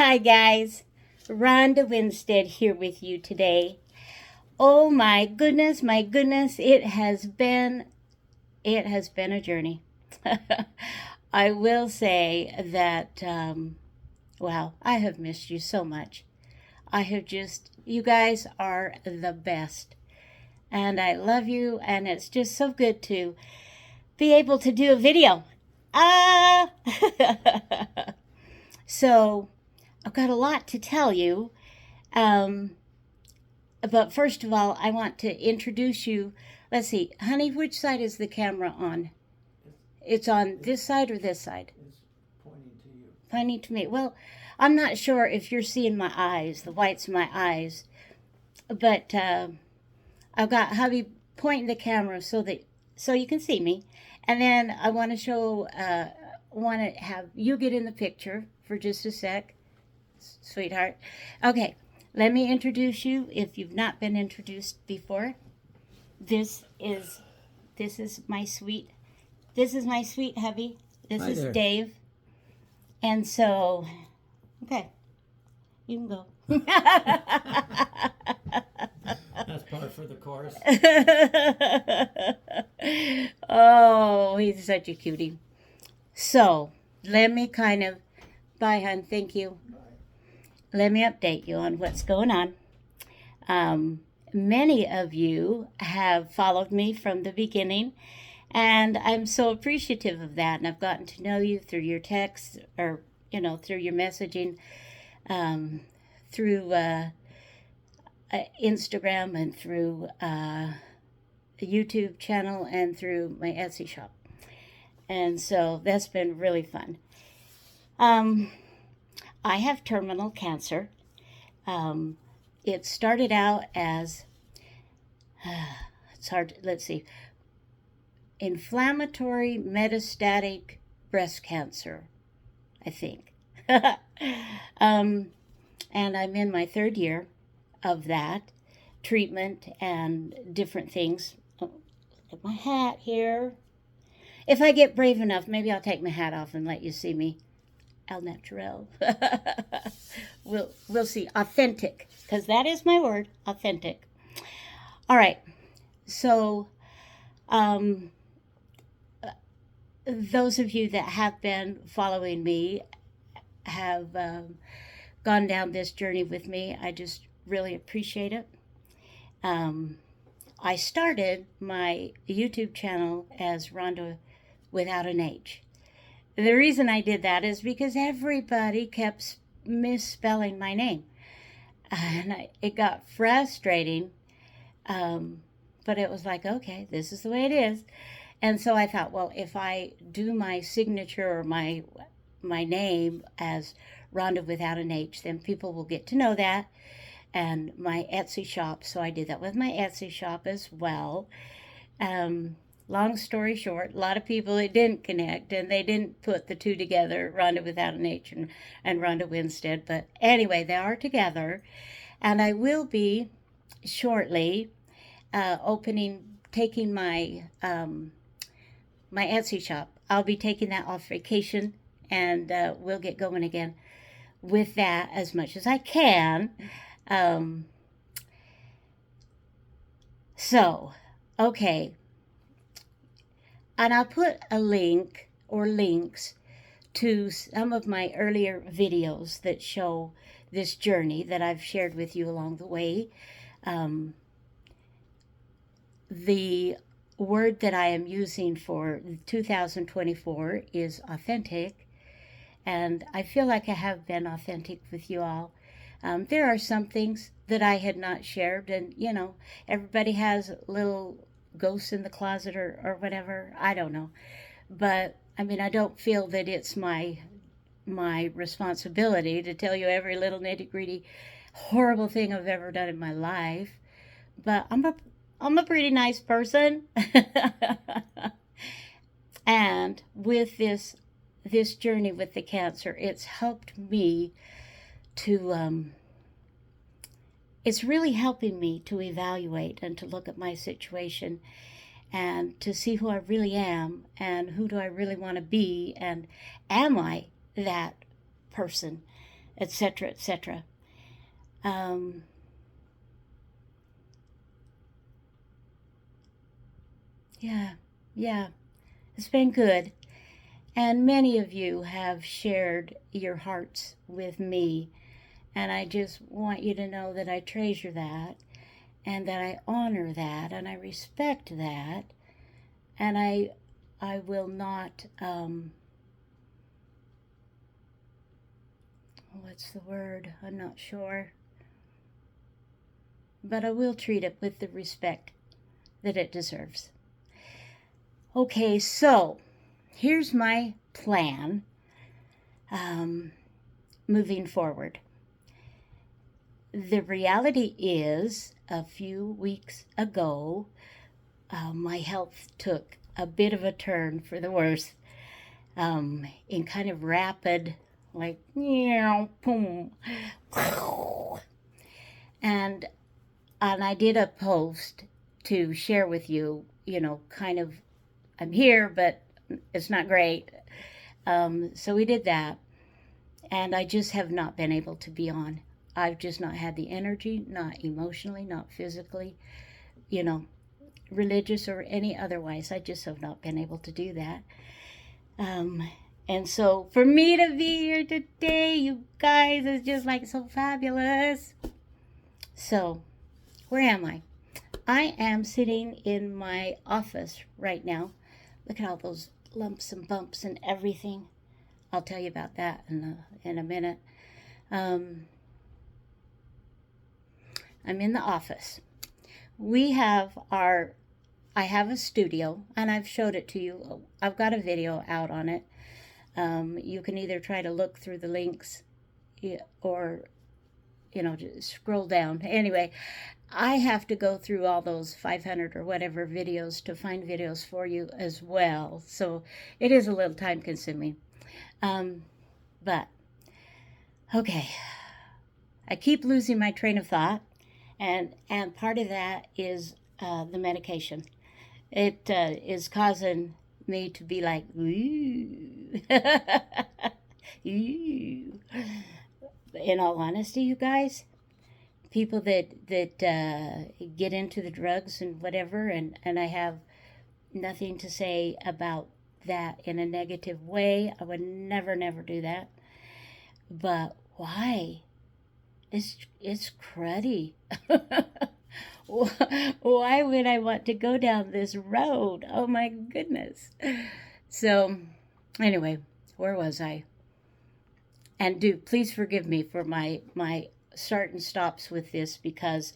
Hi guys, Rhonda Winstead here with you today. Oh my goodness, it has been a journey. I will say that, wow, I have missed you so much. You guys are the best. And I love you, and it's just so good to be able to do a video. Ah! So, I've got a lot to tell you. Um, but first of all, I want to introduce you. Let's see, honey, which side is the camera on? It's on this side or this side? It's pointing to you. Pointing to me. Well, I'm not sure if you're seeing my eyes, the whites of my eyes, but I've got hubby pointing the camera so you can see me, and then I want to have you get in the picture for just a sec, sweetheart. Okay, let me introduce you if you've not been introduced before. This is my sweet hubby. This Hi is there. Dave, and so okay, you can go. That's par for the course. Oh, he's such a cutie. So, let me bye, hon, thank you. Bye. Let me update you on what's going on. Many of you have followed me from the beginning, and I'm so appreciative of that. And I've gotten to know you through your texts or, through your messaging, through Instagram and through a YouTube channel and through my Etsy shop. And so that's been really fun. I have terminal cancer. It started out as, let's see, inflammatory metastatic breast cancer, I think. And I'm in my third year of that treatment and different things. Oh, look at my hat here. If I get brave enough, maybe I'll take my hat off and let you see me al natural. We'll see. Authentic, because that is my word, authentic. All right. So, those of you that have been following me have gone down this journey with me. I just really appreciate it. I started my YouTube channel as Rhonda without an H. The reason I did that is because everybody kept misspelling my name. And it got frustrating, but it was like, okay, this is the way it is. And so I thought, well, if I do my signature or my name as Rhonda without an H, then people will get to know that. And my Etsy shop, so I did that with my Etsy shop as well. Long story short, a lot of people, it didn't connect, and they didn't put the two together, Rhonda without an H and Rhonda Winstead. But anyway, they are together, and I will be shortly taking my my Etsy shop. I'll be taking that off vacation, and we'll get going again with that as much as I can. So, okay. And I'll put a link or links to some of my earlier videos that show this journey that I've shared with you along the way. The word that I am using for 2024 is authentic, and I feel like I have been authentic with you all. There are some things that I had not shared, and everybody has little ghosts in the closet or whatever. I don't know, but I mean, I don't feel that it's my responsibility to tell you every little nitty gritty horrible thing I've ever done in my life. But I'm a pretty nice person, and with this journey with the cancer, it's helped me to it's really helping me to evaluate and to look at my situation and to see who I really am and who do I really want to be, and am I that person? etc., etc. Yeah, yeah, it's been good. And many of you have shared your hearts with me. And I just want you to know that I treasure that and that I honor that and I respect that. And I will not, what's the word? I'm not sure. But I will treat it with the respect that it deserves. Okay, so here's my plan moving forward. The reality is, a few weeks ago, my health took a bit of a turn for the worse, in kind of rapid, like, boom. And I did a post to share with you, kind of, I'm here, but it's not great. So we did that. And I just have not been able to be on. I've just not had the energy, not emotionally, not physically, religious or any otherwise. I just have not been able to do that. And so for me to be here today, you guys, is just like so fabulous. So, where am I? I am sitting in my office right now. Look at all those lumps and bumps and everything. I'll tell you about that in a minute. I'm in the office. I have a studio, and I've showed it to you. I've got a video out on it. You can either try to look through the links or, just scroll down. Anyway, I have to go through all those 500 or whatever videos to find videos for you as well. So it is a little time consuming. But, okay. I keep losing my train of thought, and part of that is the medication. It is causing me to be like, ooh. Ooh. In all honesty, you guys, people that get into the drugs and whatever, and I have nothing to say about that in a negative way. I would never do that. But why? It's cruddy. Why would I want to go down this road? Oh my goodness. So, anyway, where was I? And please forgive me for my start and stops with this, because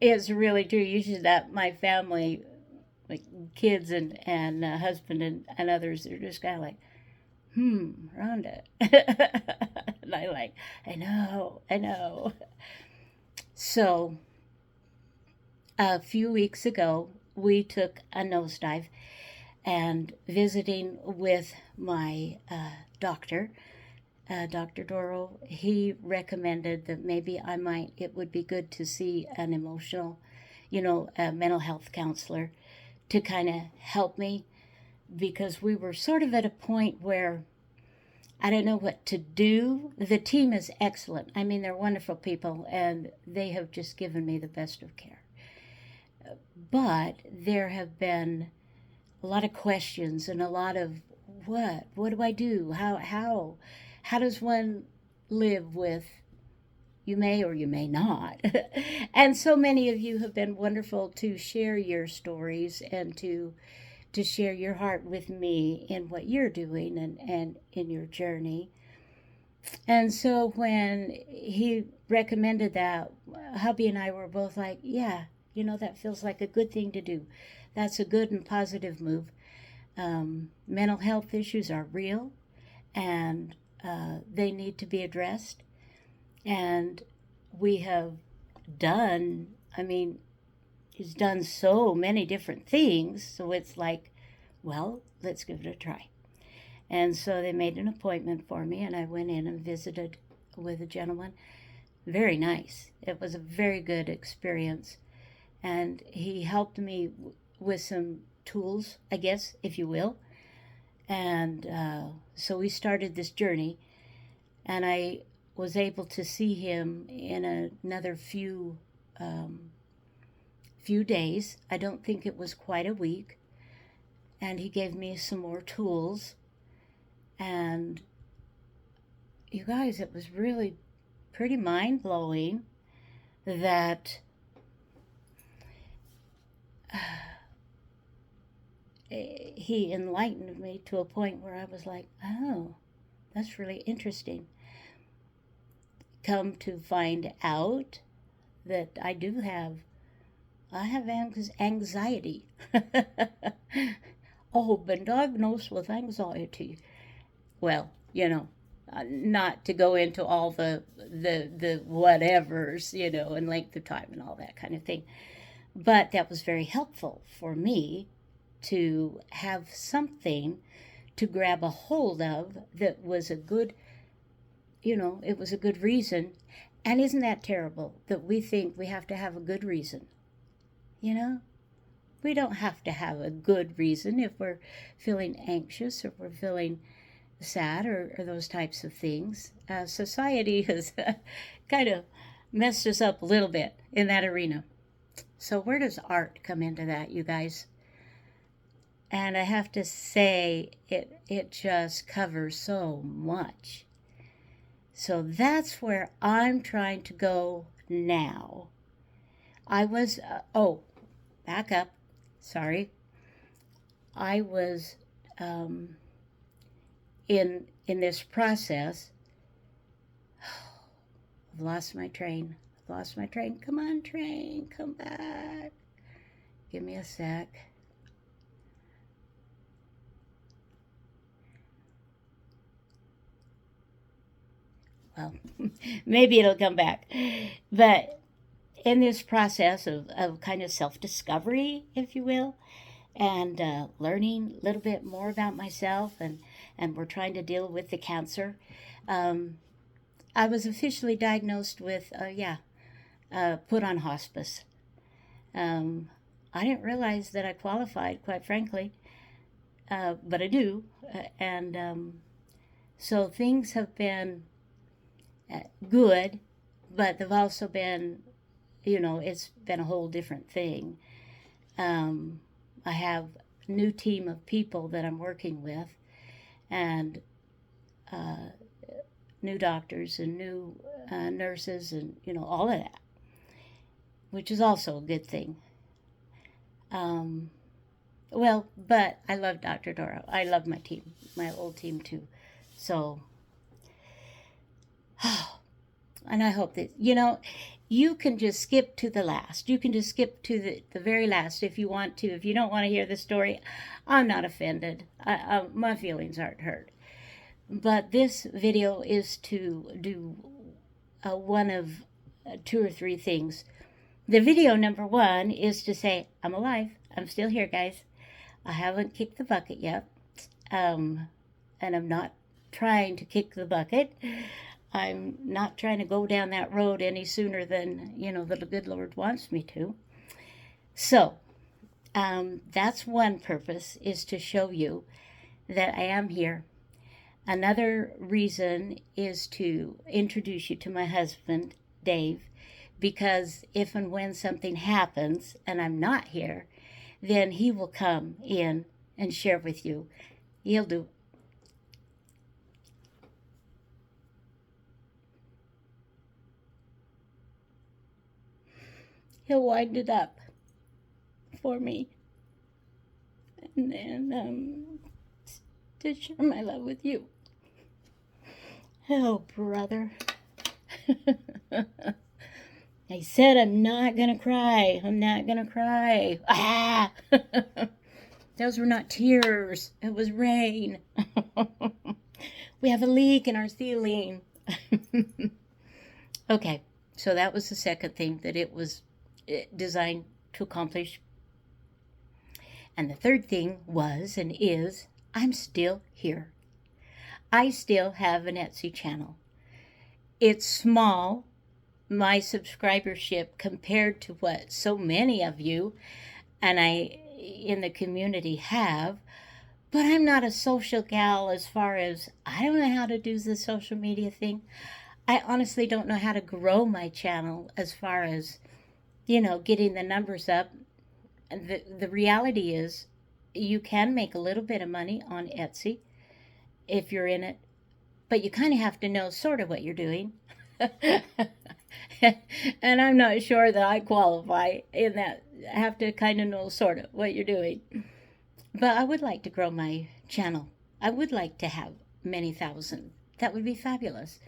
it's really true. Usually that my family, like kids and husband and others, they're just kind of like, Rhonda. And I like, I know. So, a few weeks ago, we took a nosedive, and visiting with my doctor, Dr. Doro, he recommended that maybe it would be good to see an emotional, a mental health counselor to kind of help me, because we were sort of at a point where I don't know what to do. The team is excellent. I mean, they're wonderful people, and they have just given me the best of care. But there have been a lot of questions and a lot of, what do I do? How does one live with, you may or you may not? And so many of you have been wonderful to share your stories and to share your heart with me in what you're doing and in your journey. And so when he recommended that, hubby and I were both like, yeah, that feels like a good thing to do. That's a good and positive move. Mental health issues are real, and they need to be addressed. And we have done, he's done so many different things, so it's like, well, let's give it a try. And so they made an appointment for me, and I went in and visited with a gentleman. Very nice. It was a very good experience. And he helped me with some tools, I guess, if you will. And so we started this journey. And I was able to see him in another few days. I don't think it was quite a week. And he gave me some more tools. And you guys, it was really pretty mind-blowing that he enlightened me to a point where I was like, oh, that's really interesting. Come to find out that I have anxiety. Oh, been diagnosed with anxiety. Well, not to go into all the whatevers, and length of time and all that kind of thing. But that was very helpful for me to have something to grab a hold of that was a good, it was a good reason. And isn't that terrible that we think we have to have a good reason? We don't have to have a good reason if we're feeling anxious or we're feeling sad or those types of things. Society has kind of messed us up a little bit in that arena. So where does art come into that, you guys? And I have to say, it just covers so much. So that's where I'm trying to go now. I was, back up. Sorry. I was in this process. I've lost my train. Come on, train, come back. Give me a sec. Well, maybe it'll come back. But in this process of kind of self-discovery, if you will, and learning a little bit more about myself, and we're trying to deal with the cancer, I was officially diagnosed with, put on hospice. I didn't realize that I qualified, quite frankly, but I do. So things have been good, but they've also been, it's been a whole different thing. I have a new team of people that I'm working with, and new doctors and new nurses and, all of that, which is also a good thing. But I love Dr. Dora. I love my team, my old team too. So, and I hope that, you can just skip to the last. You can just skip to the very last if you want to. If you don't want to hear the story, I'm not offended. My feelings aren't hurt. But this video is to do one of two or three things. The video number one is to say, I'm alive. I'm still here, guys. I haven't kicked the bucket yet. And I'm not trying to kick the bucket. I'm not trying to go down that road any sooner than, the good Lord wants me to. So, that's one purpose, is to show you that I am here. Another reason is to introduce you to my husband, Dave, because if and when something happens and I'm not here, then he will come in and share with you. He'll do. He'll wind it up for me. And then, to share my love with you. Oh, brother. I said I'm not going to cry. I'm not going to cry. Ah! Those were not tears. It was rain. We have a leak in our ceiling. Okay, so that was the second thing that it was designed to accomplish. And the third thing was and is, I'm still here. I still have an Etsy channel. It's small, my subscribership, compared to what so many of you and I in the community have, but I'm not a social gal as far as I don't know how to do the social media thing. I honestly don't know how to grow my channel as far as, getting the numbers up. And the reality is, you can make a little bit of money on Etsy if you're in it, but you kind of have to know sort of what you're doing. And I'm not sure that I qualify in that. I have to kind of know sort of what you're doing. But I would like to grow my channel. I would like to have many thousand. That would be fabulous.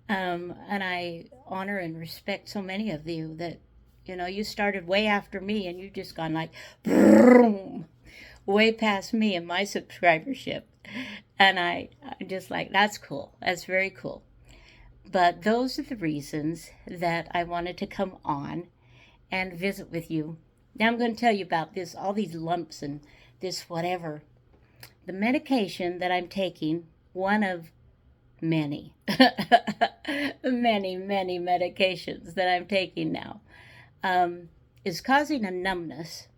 And I honor and respect so many of you that, you started way after me and you've just gone like, boom, way past me and my subscribership. And I'm just like, that's cool. That's very cool. But those are the reasons that I wanted to come on and visit with you. Now I'm going to tell you about this, all these lumps and this whatever. The medication that I'm taking, one of many, many medications that I'm taking now, is causing a numbness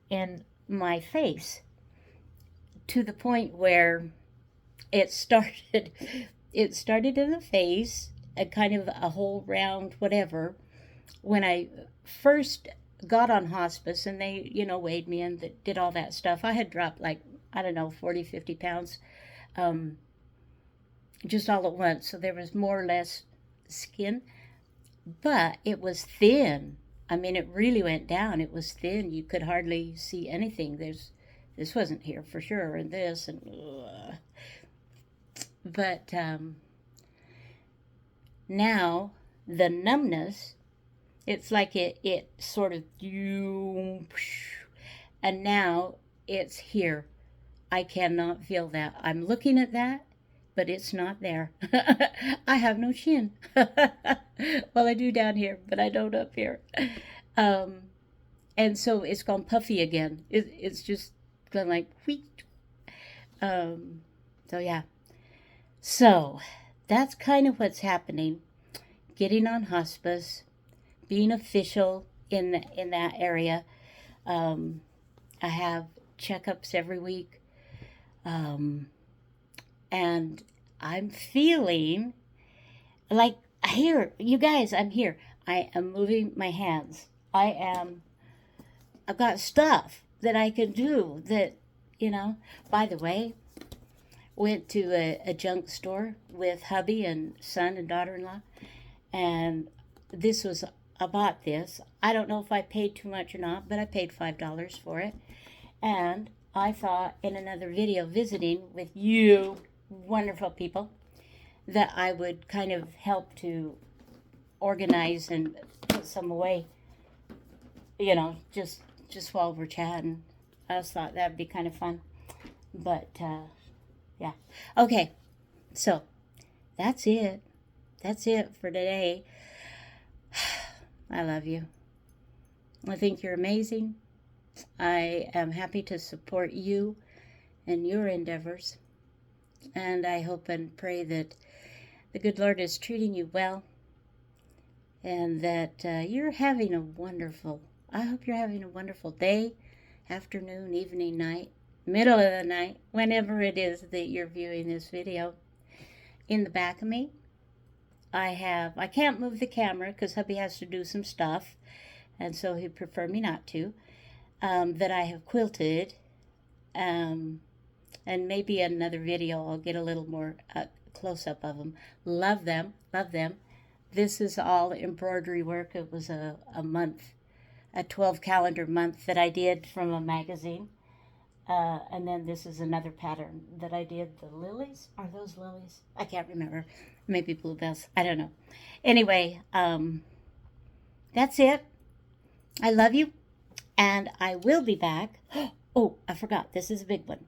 in my face to the point where it started in the face, a kind of a whole round whatever, when I first got on hospice and they, weighed me and did all that stuff. I had dropped like, I don't know, 40, 50 pounds, just all at once. So there was more or less skin, but it was thin. I mean, it really went down. It was thin. You could hardly see anything. This wasn't here for sure, and this, and but now the numbness, it's like it sort of, and now it's here. I cannot feel that. I'm looking at that, but it's not there. I have no chin. Well, I do down here, but I don't up here. And so it's gone puffy again. It's just gone like, wheat. So yeah. So that's kind of what's happening. Getting on hospice, being official in that area. I have checkups every week. And I'm feeling like, here, you guys, I'm here. I am moving my hands. I've got stuff that I can do that, by the way, went to a junk store with hubby and son and daughter-in-law, and I bought this. I don't know if I paid too much or not, but I paid $5 for it. And I thought in another video visiting with you wonderful people that I would kind of help to organize and put some away, just while we're chatting. I just thought that'd be kind of fun. But yeah. Okay. So that's it. That's it for today. I love you. I think you're amazing. I am happy to support you and your endeavors. And I hope and pray that the good Lord is treating you well. And that you're having I hope you're having a wonderful day, afternoon, evening, night, middle of the night, whenever it is that you're viewing this video. In the back of me, I can't move the camera because hubby has to do some stuff, and so he'd prefer me not to, that I have quilted, and maybe another video I'll get a little more close-up of them. Love them, love them. This is all embroidery work. It was a month, a 12 calendar month that I did from a magazine. And then this is another pattern that I did. The lilies? Are those lilies? I can't remember. Maybe bluebells. I don't know. Anyway, that's it. I love you. And I will be back. Oh, I forgot. This is a big one.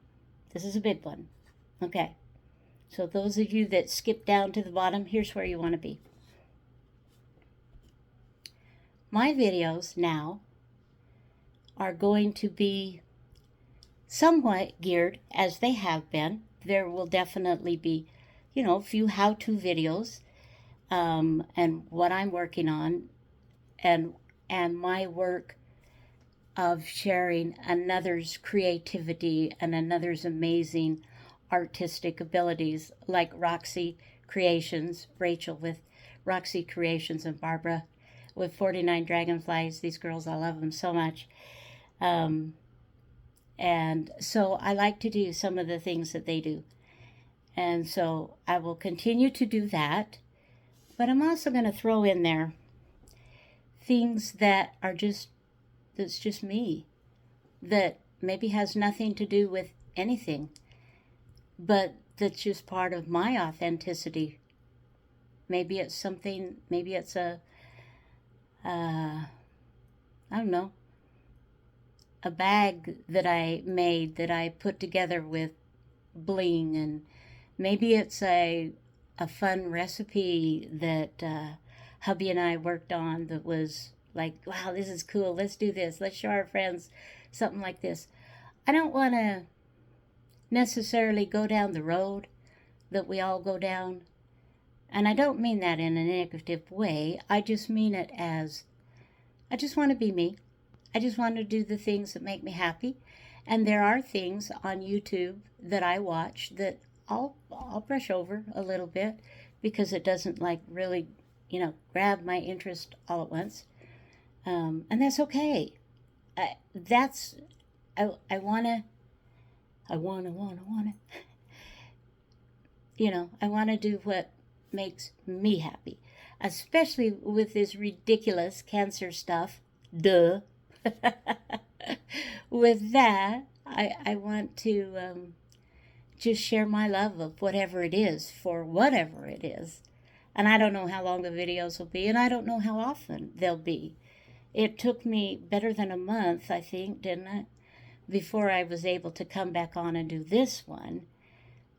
This is a big one. Okay. So those of you that skip down to the bottom, here's where you want to be. My videos now are going to be somewhat geared, as they have been. There will definitely be, a few how-to videos, and what I'm working on, and my work of sharing another's creativity and another's amazing artistic abilities, like Roxy Creations, Rachel with Roxy Creations, and Barbara with 49 Dragonflies. These girls, I love them so much. And so I like to do some of the things that they do. And so I will continue to do that. But I'm also going to throw in there things that are that's just me, that maybe has nothing to do with anything, but that's just part of my authenticity. Maybe it's something, maybe it's I don't know, a bag that I made that I put together with bling, and maybe it's a fun recipe that hubby and I worked on that was like, wow, this is cool, let's do this, let's show our friends something like this. I don't want to necessarily go down the road that we all go down. And I don't mean that in a negative way. I just mean it as, I just want to be me. I just want to do the things that make me happy. And there are things on YouTube that I watch that I'll brush over a little bit because it doesn't like really, grab my interest all at once. And that's okay. I want to, I want to do what makes me happy, especially with this ridiculous cancer stuff. Duh. With that, I want to just share my love of whatever it is for whatever it is. And I don't know how long the videos will be, and I don't know how often they'll be. It took me better than a month, I think, didn't it, before I was able to come back on and do this one.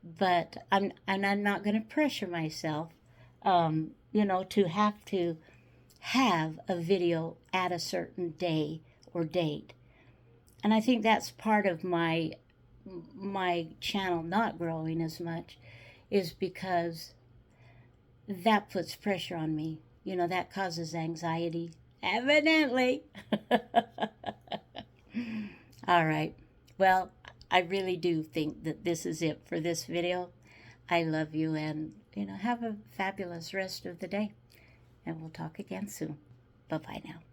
But I'm not going to pressure myself, to have a video at a certain day or date. And I think that's part of my channel not growing as much, is because that puts pressure on me. That causes anxiety, evidently. All right. Well, I really do think that this is it for this video. I love you, and, have a fabulous rest of the day. And we'll talk again soon. Bye-bye now.